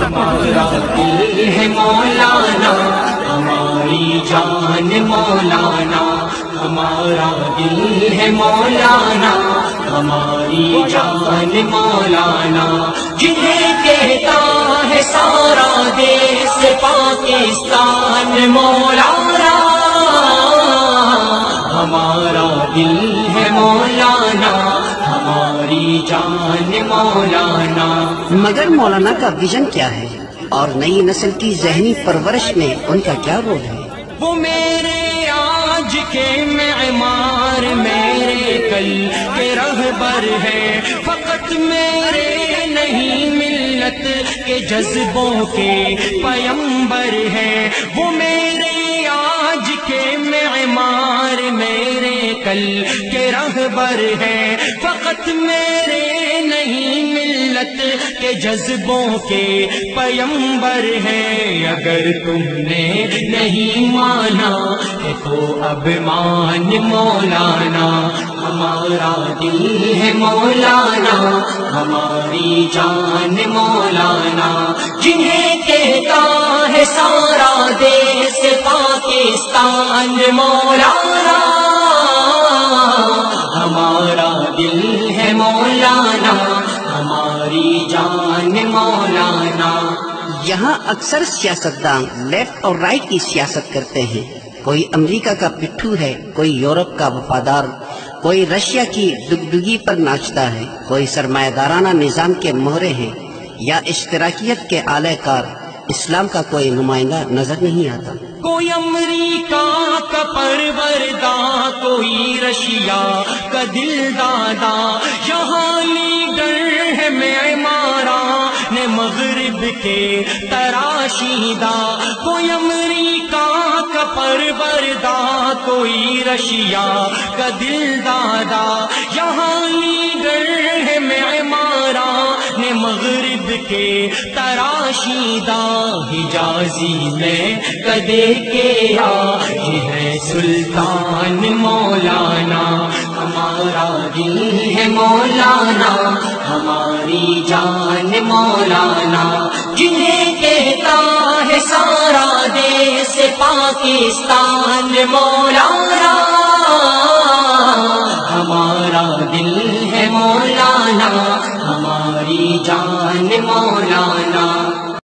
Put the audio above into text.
ہمارا دل ہے مولانا ہماری جان مولانا ہمارا دل ہے مولانا ہماری جان مولانا جنہیں کہتا ہے سارا دیس پاکستان مولانا ہمارا دل ہے مولانا ہماری جان مولانا۔ مگر مولانا کا ویژن کیا ہے اور نئی نسل کی ذہنی پرورش میں ان کا کیا رول ہے؟ وہ میرے آج کے معمار میرے کل کے رہبر ہے، فقط میرے نہیں ملت کے جذبوں کے پیمبر ہے۔ وہ میرے آج کے معمار میرے کل کے رہبر ہے، فقط میرے نہیں ملت کے جذبوں کے پیمبر ہے۔ اگر تم نے نہیں مانا تو اب مان مولانا ہمارا دل ہے مولانا ہماری جان مولانا جنہیں کہتا ہے سارا دیس پاکستان مولانا ہمارا دل ہے مولانا ہماری جان مولانا۔ یہاں اکثر سیاستدان لیفٹ اور رائٹ کی سیاست کرتے ہیں، کوئی امریکہ کا پٹھو ہے، کوئی یورپ کا وفادار، کوئی رشیا کی دگدگی پر ناچتا ہے، کوئی سرمایہ دارانہ نظام کے مہرے ہیں یا اشتراکیت کے اعلی کار۔ اسلام کا کوئی نمائندہ نظر نہیں آتا۔ کوئی امریکہ کا پروردہ کوئی رشیا کا دل دادا، یہاں لیڈر ہے معماران مغرب کے تراشیدہ۔ کوئی امریکہ کا پروردہ کوئی رشیا کا دل دادا، یہاں لیڈر ہے معماران مغرب کے تراشیدہ۔ حجازی میں کدے کے یہ ہے سلطان مولانا ہمارا دل ہے مولانا ہماری جان مولانا جنہیں کہتا ہے سارا دیس پاکستان مولانا ہمارا دل ہے مولانا ہماری جان مولانا۔